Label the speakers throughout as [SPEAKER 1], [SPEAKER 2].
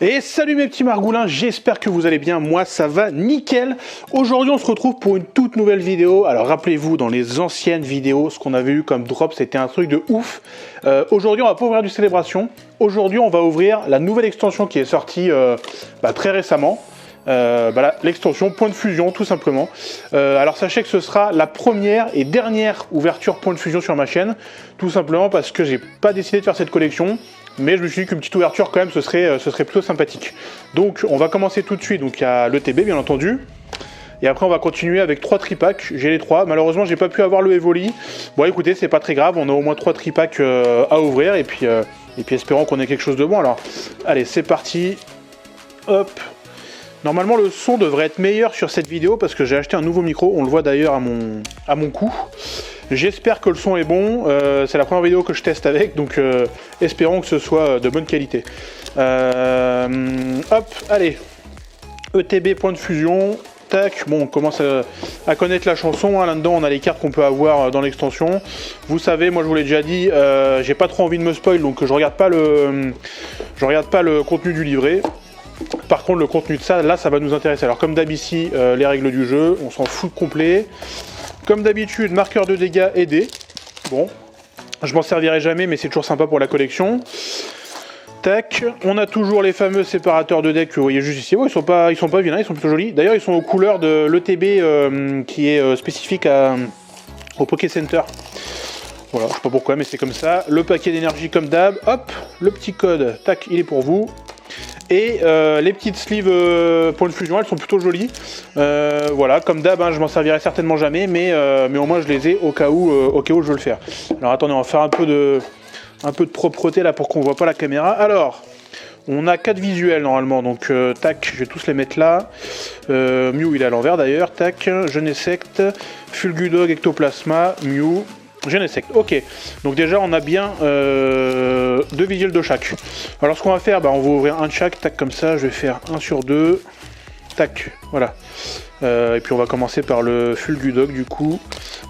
[SPEAKER 1] Et salut mes petits margoulins, j'espère que vous allez bien, moi ça va nickel. Aujourd'hui on se retrouve pour une toute nouvelle vidéo. Alors rappelez-vous, dans les anciennes vidéos, ce qu'on avait eu comme drop c'était un truc de ouf. Aujourd'hui on va pas ouvrir du célébration. Aujourd'hui on va ouvrir la nouvelle extension qui est sortie très récemment. L'extension point de fusion tout simplement. Alors sachez que ce sera la première et dernière ouverture point de fusion sur ma chaîne. Tout simplement parce que j'ai pas décidé de faire cette collection. Mais je me suis dit qu'une petite ouverture quand même ce serait plutôt sympathique. Donc on va commencer tout de suite, donc il y a le TB bien entendu. Et après on va continuer avec 3 tripacks, j'ai les 3. Malheureusement j'ai pas pu avoir le Evoli. Bon écoutez, c'est pas très grave, on a au moins 3 tripacks à ouvrir et puis espérons qu'on ait quelque chose de bon. Alors allez c'est parti. Hop. Normalement le son devrait être meilleur sur cette vidéo parce que j'ai acheté un nouveau micro, on le voit d'ailleurs à mon cou. J'espère que le son est bon, c'est la première vidéo que je teste avec, donc espérons que ce soit de bonne qualité. Hop, allez, ETB point de fusion, tac, bon on commence à connaître la chanson, hein. Là-dedans on a les cartes qu'on peut avoir dans l'extension. Vous savez, moi je vous l'ai déjà dit, j'ai pas trop envie de me spoil, donc je regarde pas le contenu du livret. Par contre le contenu de ça, là ça va nous intéresser. Alors comme d'hab ici, les règles du jeu, on s'en fout complet. Comme d'habitude, marqueur de dégâts et dés. Bon, je m'en servirai jamais, mais c'est toujours sympa pour la collection. Tac, on a toujours les fameux séparateurs de decks que vous voyez juste ici. Oh, ils sont pas vilains, ils sont plutôt jolis. D'ailleurs, ils sont aux couleurs de l'ETB qui est spécifique au Poké Center. Voilà, je sais pas pourquoi, mais c'est comme ça. Le paquet d'énergie comme d'hab. Hop, le petit code, tac, il est pour vous. Et les petites sleeves point de fusion, elles sont plutôt jolies. Voilà, comme d'hab, hein, je m'en servirai certainement jamais, mais au moins je les ai au cas où je veux le faire. Alors attendez, on va faire un peu de propreté là pour qu'on voit pas la caméra. Alors, on a 4 visuels normalement, donc tac, je vais tous les mettre là. Mew il est à l'envers d'ailleurs, tac, Genesect, Fulgudog, Ectoplasma, Mew. Genesect, ok. Donc déjà on a bien 2 visuels de chaque. Alors ce qu'on va faire, on va ouvrir un de chaque, tac comme ça, je vais faire 1 sur 2. Tac, voilà. Et puis on va commencer par le Fulgudog du coup.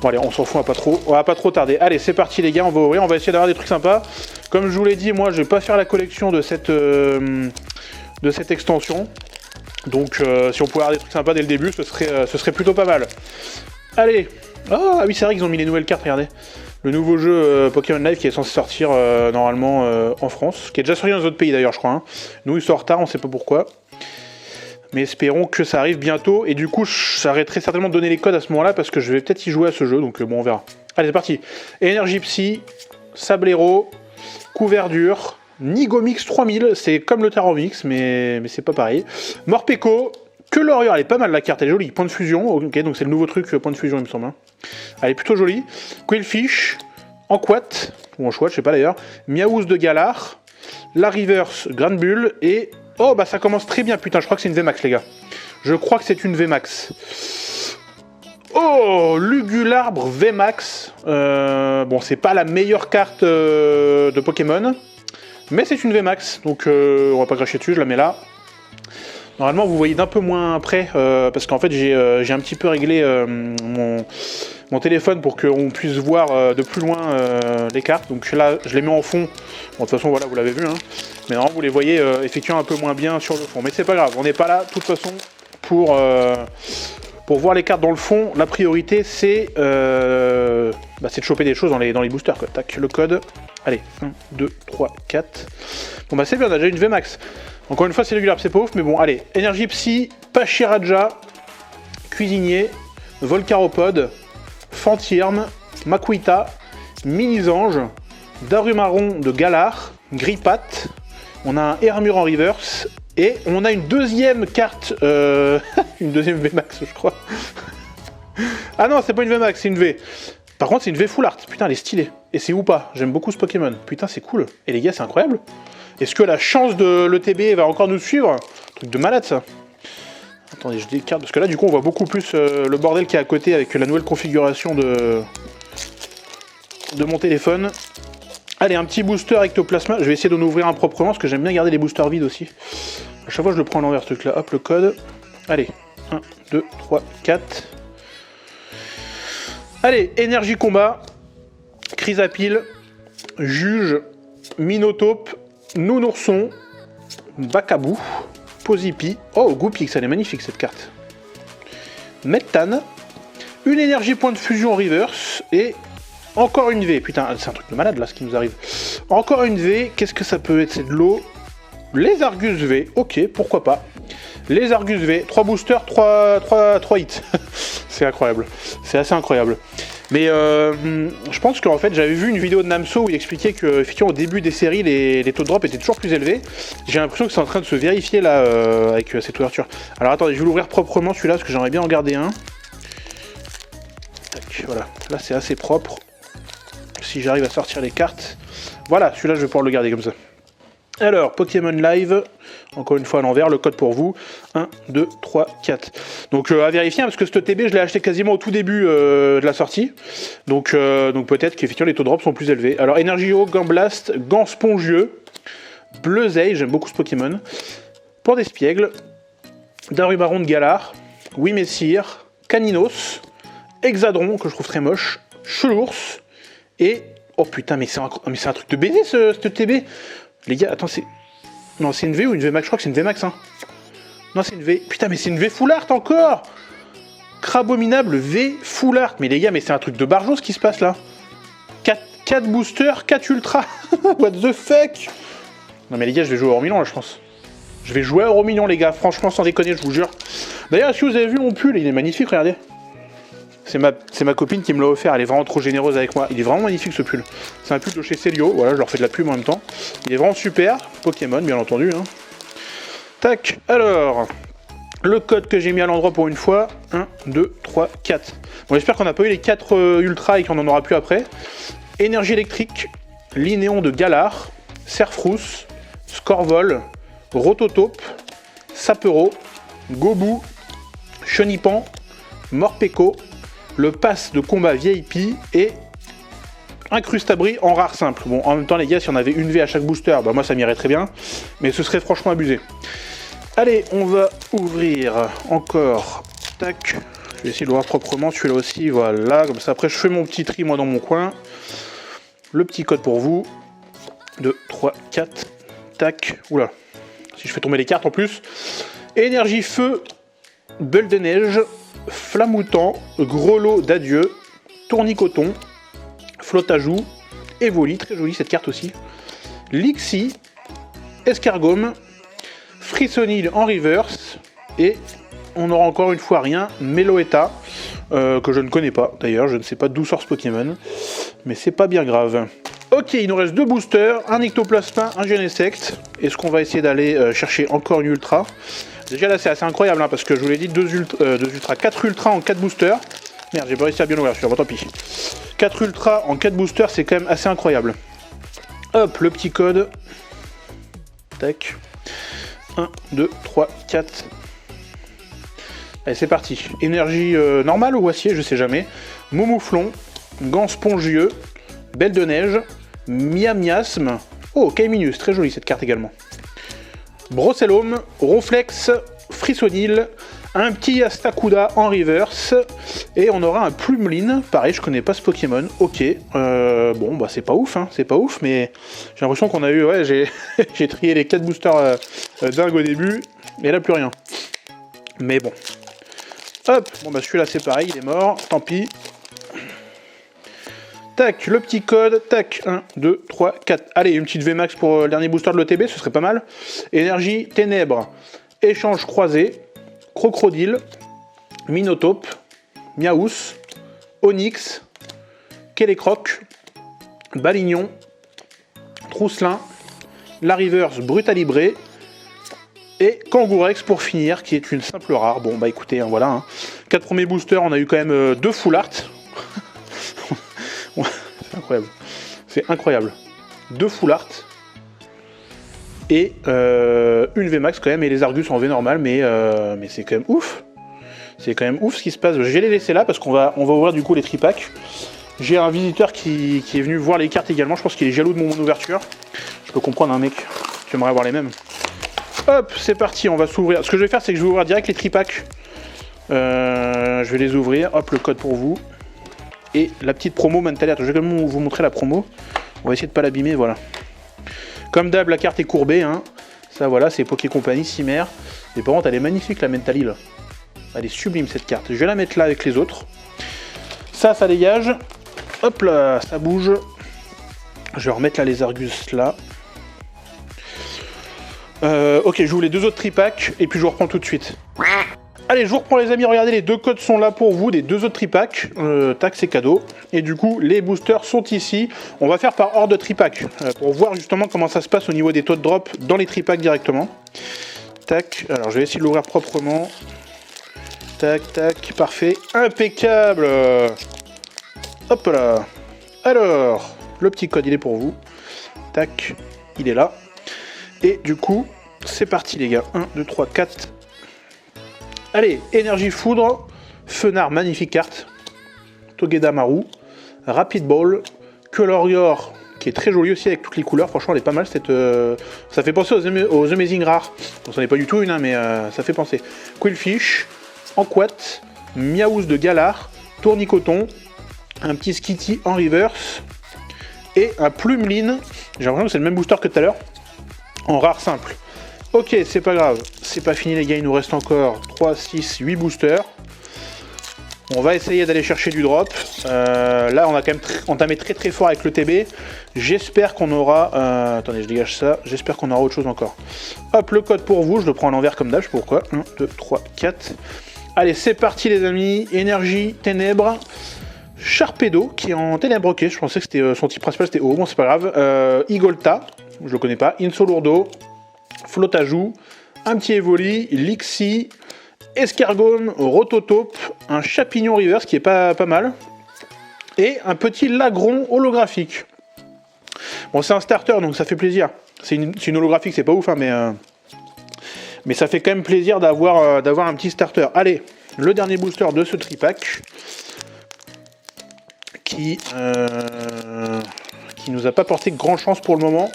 [SPEAKER 1] Bon allez, on s'en fout, on va pas trop tarder. Allez, c'est parti les gars, on va ouvrir, on va essayer d'avoir des trucs sympas. Comme je vous l'ai dit, moi je vais pas faire la collection de cette extension. Donc si on pouvait avoir des trucs sympas dès le début, ce serait plutôt pas mal. Allez. Ah oui, c'est vrai qu'ils ont mis les nouvelles cartes, regardez. Le nouveau jeu Pokémon Live qui est censé sortir normalement en France, qui est déjà sorti dans les autres pays d'ailleurs je crois. Hein. Nous il sort en retard, on sait pas pourquoi. Mais espérons que ça arrive bientôt. Et du coup j'arrêterai certainement de donner les codes à ce moment là parce que je vais peut-être y jouer à ce jeu, donc bon on verra. Allez c'est parti. Énergie Psy, Sablero, Couverture, Nigomix 3000, c'est comme le Tarovix mais c'est pas pareil. Morpeko. Que l'Oriole, elle est pas mal la carte, elle est jolie. Point de fusion, ok, donc c'est le nouveau truc, point de fusion il me semble. Hein. Elle est plutôt jolie. Quillfish, Anquat, ou Anchouat, je sais pas d'ailleurs. Miaouz de Galar, la Reverse, Grande Bulle, et... Oh, ça commence très bien, putain, je crois que c'est une VMAX, les gars. Je crois que c'est une VMAX. Oh, Lugularbre VMAX. Bon, c'est pas la meilleure carte de Pokémon, mais c'est une VMAX, donc on va pas cracher dessus, je la mets là. Normalement vous voyez d'un peu moins près parce qu'en fait j'ai un petit peu réglé mon téléphone pour qu'on puisse voir de plus loin les cartes. Donc là je les mets en fond. Bon, de toute façon voilà vous l'avez vu hein. Mais normalement vous les voyez effectivement un peu moins bien sur le fond. Mais c'est pas grave, on n'est pas là de toute façon pour voir les cartes dans le fond. La priorité c'est de choper des choses dans les boosters quoi. Tac, le code. Allez, 1, 2, 3, 4. Bon c'est bien, on a déjà une VMAX. Encore une fois, c'est régulier, c'est pas ouf, mais bon, allez. Énergie Psy, Pachiraja, Cuisinier, Volcaropode, Fantirme, Makuita, Mini-Ange, Darumaron de Galar, Gripat, on a un Hermure en reverse, et on a une deuxième carte, une deuxième VMAX, je crois. Ah non, c'est pas une VMAX, c'est une V. Par contre, c'est une V full art, putain, elle est stylée. Et c'est ou pas, j'aime beaucoup ce Pokémon, putain, c'est cool. Et les gars, c'est incroyable. Est-ce que la chance de l'ETB va encore nous suivre? Truc de malade ça. Attendez, je décarte parce que là du coup on voit beaucoup plus le bordel qui est à côté avec la nouvelle configuration de mon téléphone. Allez, un petit booster Ectoplasma. Je vais essayer d'en ouvrir un proprement parce que j'aime bien garder les boosters vides aussi. À chaque fois je le prends à l'envers ce truc là. Hop, le code. Allez, 1, 2, 3, 4. Allez, énergie combat. Chrysapile. Juge. Minotaube. Nounourson, Bakabu, Pozipi. Oh, Goupix, elle est magnifique cette carte. Mettan, une énergie point de fusion en reverse et encore une V. Putain, c'est un truc de malade là ce qui nous arrive. Encore une V, qu'est-ce que ça peut être? C'est de l'eau. Les Argus V, ok, pourquoi pas. Les Argus V, 3 boosters, 3 hits. C'est incroyable, c'est assez incroyable. Mais je pense qu'en fait j'avais vu une vidéo de Namso où il expliquait que effectivement au début des séries les taux de drop étaient toujours plus élevés. J'ai l'impression que c'est en train de se vérifier là avec cette ouverture. Alors attendez, je vais l'ouvrir proprement celui-là parce que j'aimerais bien en garder un. Tac, voilà, là c'est assez propre. Si j'arrive à sortir les cartes. Voilà, celui-là je vais pouvoir le garder comme ça. Alors, Pokémon Live, encore une fois à l'envers, le code pour vous, 1, 2, 3, 4. Donc à vérifier, hein, parce que ce TB, je l'ai acheté quasiment au tout début de la sortie. Donc peut-être qu'effectivement les taux de drop sont plus élevés. Alors, Energio, Gant Blast, Gant Spongieux, Bleuzeil, j'aime beaucoup ce Pokémon, Port d'Espiègle, Darumaron de Galar, Wimessir, Caninos, Hexadron, que je trouve très moche, Chelours, et... Oh putain, mais c'est un truc de baiser ce TB. Les gars, attends, c'est... Non, c'est une V ou une V Max? Je crois que c'est une V Max, hein. Non, c'est une V... Putain, mais c'est une V Full Art, encore. Crabominable V Full Art. Mais les gars, mais c'est un truc de barjo, ce qui se passe, là. 4 boosters, 4 ultra. What the fuck? Non, mais les gars, je vais jouer à Euro-Million, là, je pense. Je vais jouer à Euro-Million, les gars. Franchement, sans déconner, je vous jure. D'ailleurs, est-ce que vous avez vu mon pull? Il est magnifique, regardez. C'est ma copine qui me l'a offert, elle est vraiment trop généreuse avec moi. Il est vraiment magnifique ce pull. C'est un pull de chez Celio, voilà, je leur fais de la pub en même temps. Il est vraiment super, Pokémon bien entendu. Hein. Tac, alors, le code que j'ai mis à l'endroit pour une fois, 1, 2, 3, 4. Bon, j'espère qu'on n'a pas eu les 4 ultra et qu'on n'en aura plus après. Énergie électrique, Linéon de Galar, Serfrousse, Scorvol, Rototope, Sapero, Gobu, Chenipan, Morpeko, le pass de combat VIP et un Crustabri en rare simple. Bon, en même temps, les gars, si on avait une V à chaque booster, bah moi ça m'irait très bien, mais ce serait franchement abusé. Allez, on va ouvrir encore. Tac, je vais essayer de l'ouvrir proprement, celui-là aussi, voilà, comme ça. Après, je fais mon petit tri, moi, dans mon coin. Le petit code pour vous. 2, 3, 4. Tac, oula. Si je fais tomber les cartes en plus. Énergie feu, Bulle de neige. Flamoutant, Gros lot d'adieu, Tournicoton, Flotajou, Evoli, très jolie cette carte aussi, Lixi, Escargome, Frissonil en reverse, et on aura encore une fois rien, Meloetta, que je ne connais pas d'ailleurs, je ne sais pas d'où sort ce Pokémon, mais c'est pas bien grave. Ok, il nous reste 2 boosters, un Ectoplasma, un Genesect. Est-ce qu'on va essayer d'aller chercher encore une Ultra? Déjà là c'est assez incroyable hein, parce que je vous l'ai dit, 2 ultra, 4 ultra en 4 boosters. Merde, j'ai pas réussi à bien ouvrir, bon tant pis. 4 ultra en 4 boosters, c'est quand même assez incroyable. Hop, le petit code. Tac. 1, 2, 3, 4. Allez, c'est parti. Énergie normale ou acier, je sais jamais. Momouflon, Gant Spongieux, Belle de neige, Miasme. Oh, Kaiminus, très jolie cette carte également. Brossellum, Ronflex, Frissonil, un petit Astacuda en reverse, et on aura un Plumeline, pareil, je connais pas ce Pokémon, ok, bon bah c'est pas ouf, hein, c'est pas ouf, mais j'ai l'impression qu'on a eu, ouais, j'ai trié les 4 boosters dingues au début, et là plus rien. Mais bon. Hop, bon bah celui-là c'est pareil, il est mort, tant pis. Tac, le petit code, tac, 1, 2, 3, 4. Allez, une petite VMAX pour le dernier booster de l'ETB, ce serait pas mal. Énergie, Ténèbres, Échange croisé, Crocodile, Minotape, Miaous, Onyx, Kélécroc, Balignon, Trousselin, Lariverse Brutalibré, et Kangourex pour finir, qui est une simple rare. Bon, bah écoutez, hein, voilà. Hein. 4 premiers boosters, on a eu quand même 2 full art. C'est incroyable. C'est incroyable. 2 full art. Et une VMAX quand même. Et les Argus en V normal. Mais c'est quand même ouf. C'est quand même ouf ce qui se passe. Je vais les laisser là parce qu'on va ouvrir du coup les tripacks. J'ai un visiteur qui est venu voir les cartes également. Je pense qu'il est jaloux de mon ouverture. Je peux comprendre un mec qui aimerait avoir les mêmes. Hop, c'est parti. On va s'ouvrir. Ce que je vais faire, c'est que je vais ouvrir direct les tripacks. Je vais les ouvrir. Hop, le code pour vous. Et la petite promo Mentalert. Je vais quand même vous montrer la promo. On va essayer de pas l'abîmer, voilà. Comme d'hab, la carte est courbée, hein. Ça voilà, c'est Poké Company, Cimère. Et par contre, elle est magnifique la Mentalil. Elle est sublime cette carte. Je vais la mettre là avec les autres. Ça dégage. Hop là, ça bouge. Je vais remettre là les Argus là. Ok, je vous les deux autres tripacks et puis je vous reprends tout de suite. Allez, je vous reprends les amis, regardez, les deux codes sont là pour vous, des deux autres tripacks. Tac, c'est cadeau. Et du coup, les boosters sont ici. On va faire par ordre de tripack pour voir justement comment ça se passe au niveau des taux de drop dans les tripacks directement. Tac, alors je vais essayer de l'ouvrir proprement. Tac, tac, parfait, impeccable. Hop là. Alors, le petit code, il est pour vous. Tac, il est là. Et du coup, c'est parti les gars. 1, 2, 3, 4. Allez, énergie foudre. Fenard, magnifique carte. Togeda Maru. Rapid Ball. Colorior, qui est très joli aussi avec toutes les couleurs. Franchement, elle est pas mal cette. Ça fait penser aux Amazing Rares. Bon, ça n'est pas du tout une, hein, mais ça fait penser. Quillfish. Anquat. Miaouz de Galar. Tournicoton. Un petit Skitty en reverse. Et un Plumeline. J'ai l'impression que c'est le même booster que tout à l'heure. En rare simple. Ok, c'est pas grave. C'est pas fini les gars, il nous reste encore 3, 6, 8 boosters. On va essayer d'aller chercher du drop. Là, on a quand même entamé très fort avec le TB. J'espère qu'on aura... attendez, je dégage ça. J'espère qu'on aura autre chose encore. Hop, le code pour vous. Je le prends à l'envers comme d'hab, je sais pas pourquoi. 1, 2, 3, 4. Allez, c'est parti les amis. Énergie, ténèbres. Sharpedo, qui est en ténèbres. Ok, je pensais que c'était son type principal, c'était O. Bon, c'est pas grave. Igolta. Je le connais pas. Insolurdo, Flotajou, un petit Evoli, Lixi, Escargone, Rototope, un Chapignon Reverse qui est pas mal, et un petit Lagron holographique. Bon, c'est un starter donc ça fait plaisir. C'est une holographique, c'est pas ouf, hein, mais ça fait quand même plaisir d'avoir un petit starter. Allez, le dernier booster de ce tripack qui nous a pas porté grand chance pour le moment.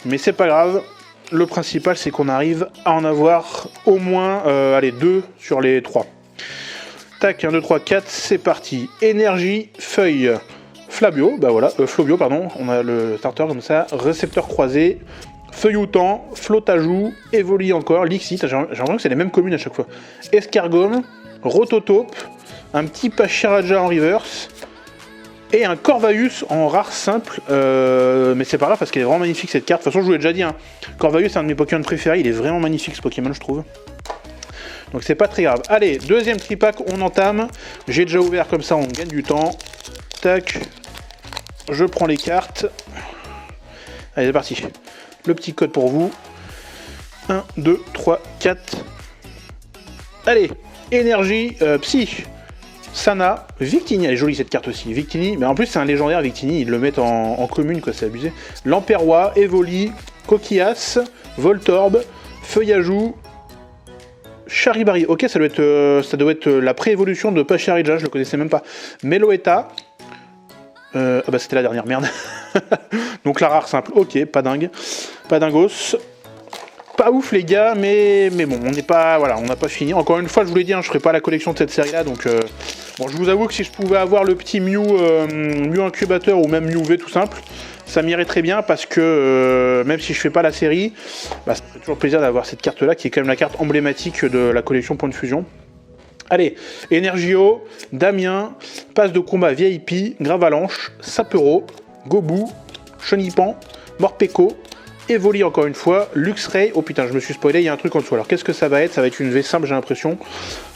[SPEAKER 1] Mais c'est pas grave, le principal c'est qu'on arrive à en avoir au moins 2 sur les 3. Tac, 1, 2, 3, 4, c'est parti. Énergie, feuille, Flabio, bah voilà, Flobio, pardon, on a le starter comme ça, récepteur croisé, Feuilloutant, Flotajou, Evoli encore, Lixit, j'ai l'impression que c'est les mêmes communes à chaque fois. Escargone, Rototope, un petit Pachiraja en reverse, et un Corvaeus en rare simple, mais c'est pas grave parce qu'elle est vraiment magnifique cette carte. De toute façon, je vous l'ai déjà dit, hein. Corvaeus c'est un de mes Pokémon préférés, il est vraiment magnifique ce Pokémon, je trouve. Donc c'est pas très grave. Allez, deuxième tripack, on entame. J'ai déjà ouvert comme ça, on gagne du temps. Tac, je prends les cartes. Allez, c'est parti. Le petit code pour vous. 1, 2, 3, 4. Allez, énergie, Psy. Sana, Victini, elle est jolie cette carte aussi, Victini, mais en plus c'est un légendaire Victini, ils le mettent en commune quoi, c'est abusé. Lamperois, Evoli, Coquillas, Voltorb, Feuillajou, Charibari, ok ça doit être la pré-évolution de Pachirija, je le connaissais même pas. Meloetta, ah bah c'était la dernière, merde. Donc la rare simple, ok, pas dingue, pas dingos. Pas ouf les gars, mais bon, on n'est pas, voilà, on n'a pas fini. Encore une fois, je vous l'ai dit, hein, je ferai pas la collection de cette série-là, donc bon, je vous avoue que si je pouvais avoir le petit Mew incubateur ou même Mew V tout simple, ça m'irait très bien parce que même si je fais pas la série, bah, ça me fait toujours plaisir d'avoir cette carte-là qui est quand même la carte emblématique de la collection Point de Fusion. Allez, Energio, Damien, Passe de combat VIP, Gravalanche, Sapero, Gobu, Chenipan, Morpeko. Evoli encore une fois, Luxray, oh putain je me suis spoilé, il y a un truc en dessous, alors qu'est-ce que ça va être? Ça va être une V simple j'ai l'impression,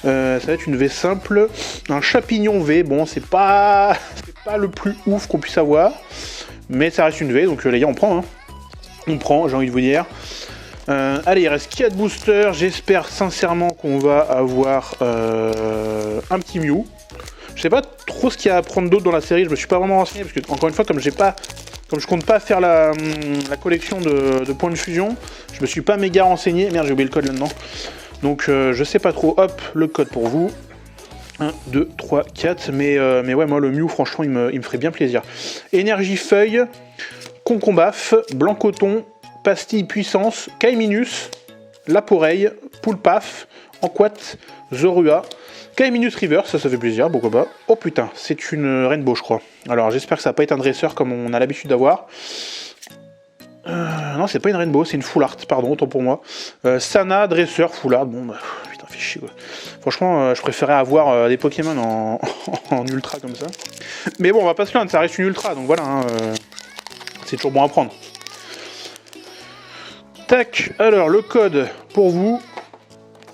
[SPEAKER 1] ça va être une V simple, un Chapignon V, bon c'est pas le plus ouf qu'on puisse avoir, mais ça reste une V, donc les gars on prend, hein. On prend, j'ai envie de vous dire. Allez, il reste 4 boosters, j'espère sincèrement qu'on va avoir un petit Mew. Je sais pas trop ce qu'il y a à prendre d'autre dans la série, je me suis pas vraiment renseigné, parce que encore une fois comme je compte pas faire la collection de points de fusion, je me suis pas méga renseigné. Merde, j'ai oublié le code là-dedans. Donc je sais pas trop. Hop, le code pour vous. 1, 2, 3, 4. Mais ouais, moi le Mew, franchement, il me ferait bien plaisir. Énergie feuille, Concombaf, Blanc Coton, Pastille Puissance, Kaiminus, Laporeille, Poulpaf, Anquat, Zorua. Kaiminus River, ça fait plaisir, pourquoi pas. Oh putain, c'est une Rainbow, je crois. Alors j'espère que ça va pas être un dresseur comme on a l'habitude d'avoir. Non, c'est pas une Rainbow, c'est une Full Art, pardon, autant pour moi. Sana, Dresseur, Full Art, bon, bah, putain, fait chier, quoi. Franchement, je préférais avoir des Pokémon en Ultra comme ça. Mais bon, on va pas se plaindre, ça reste une Ultra, donc voilà, hein, c'est toujours bon à prendre. Tac, alors, le code pour vous...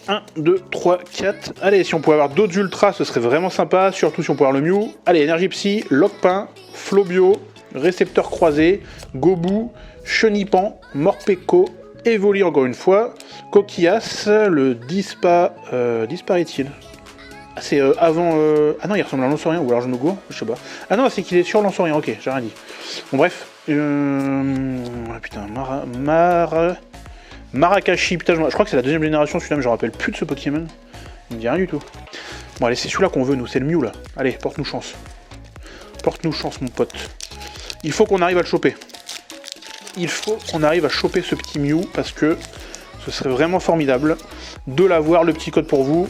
[SPEAKER 1] 1, 2, 3, 4. Allez, si on pouvait avoir d'autres ultras, ce serait vraiment sympa. Surtout si on pouvait avoir le Mew. Allez, Énergie Psy, Lockpin, Flobio, Récepteur Croisé, Gobu, Chenipan, Morpeko, Evoli encore une fois, Coquillas, le disparaît-il. Ah, c'est avant... Ah non, il ressemble à Lancerien, ou alors je me gourre, je sais pas. Ah non, c'est qu'il est sur Lancerien, ok, j'ai rien dit. Bon, bref. Putain, Marakashi, putain, je crois que c'est la deuxième génération, celui-là, mais je me rappelle plus de ce Pokémon. Il me dit rien du tout. Bon, allez, c'est celui-là qu'on veut, nous, c'est le Mew, là. Allez, porte-nous chance. Porte-nous chance, mon pote. Il faut qu'on arrive à le choper. Il faut qu'on arrive à choper ce petit Mew, parce que ce serait vraiment formidable de l'avoir, le petit code pour vous.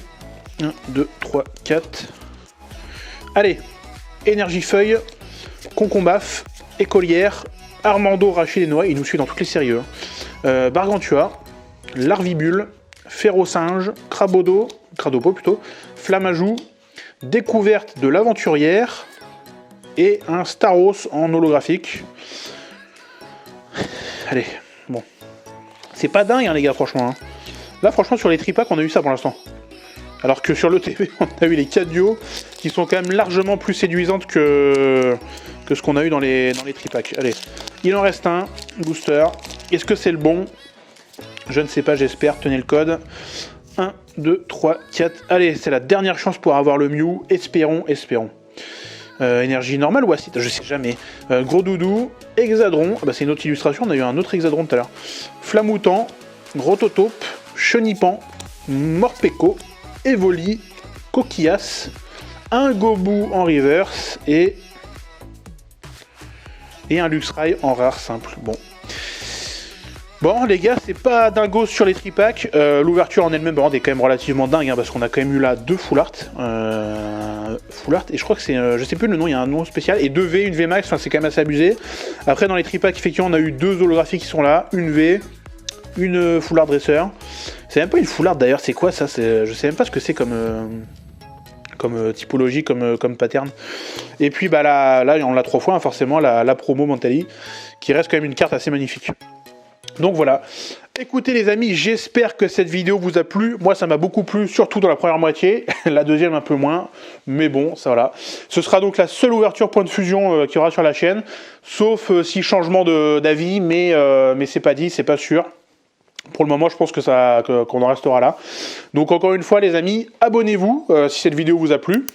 [SPEAKER 1] 1, 2, 3, 4. Allez, Énergie Feuille, Concombaf, Écolière, Armando, Rachid et Noah, il nous suit dans toutes les séries. Bargantua, Larvibule, Ferrosinge, Cradopo plutôt, Flamajou, Découverte de l'Aventurière et un Staros en holographique. Allez, bon. C'est pas dingue, hein, les gars, franchement. Hein. Là, franchement, sur les tripacks, on a eu ça pour l'instant. Alors que sur le TV, on a eu les 4 duos qui sont quand même largement plus séduisantes que ce qu'on a eu dans les tripacks. Allez, il en reste un, booster. Est-ce que c'est le bon? Je ne sais pas, j'espère. Tenez le code. 1, 2, 3, 4. Allez, c'est la dernière chance pour avoir le Mew. Espérons, espérons. Énergie normale ou acide? Je sais jamais. Gros Doudou, Hexadron. Ah bah, c'est une autre illustration, on a eu un autre Hexadron tout à l'heure. Flamoutant, Gros Totope, Chenipan, Morpeko, Evoli, Coquillas, un Gobu en reverse et un Luxray en rare simple. Bon les gars, c'est pas dingo sur les tripacks. L'ouverture en elle-même est quand même relativement dingue, hein, parce qu'on a quand même eu là 2 full art. Full art, et je crois que c'est, je sais plus le nom, il y a un nom spécial, et 2 V, une V max, enfin c'est quand même assez abusé. Après dans les tripacks, effectivement, on a eu 2 holographiques qui sont là, une V, une full art dresseur. C'est même pas une full art d'ailleurs, c'est quoi ça? Je sais même pas ce que c'est comme typologie, comme pattern. Et puis bah là on l'a 3 fois, hein, forcément, la promo Mentally, qui reste quand même une carte assez magnifique. Donc voilà, écoutez les amis, j'espère que cette vidéo vous a plu. Moi ça m'a beaucoup plu, surtout dans la première moitié, la deuxième un peu moins, mais bon, ça voilà. Ce sera donc la seule ouverture point de fusion qu'il y aura sur la chaîne, sauf si changement d'avis, mais c'est pas dit, c'est pas sûr. Pour le moment, je pense qu'on en restera là. Donc encore une fois les amis, abonnez-vous si cette vidéo vous a plu.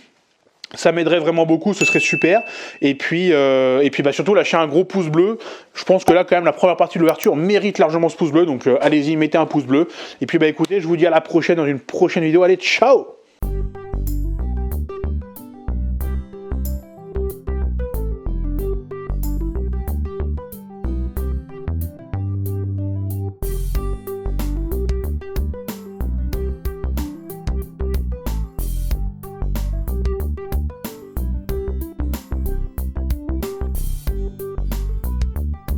[SPEAKER 1] Ça m'aiderait vraiment beaucoup, ce serait super. Et puis bah surtout lâchez un gros pouce bleu. Je pense que là quand même la première partie de l'ouverture mérite largement ce pouce bleu. Donc allez-y, mettez un pouce bleu. Et puis bah écoutez, je vous dis à la prochaine dans une prochaine vidéo. Allez, ciao!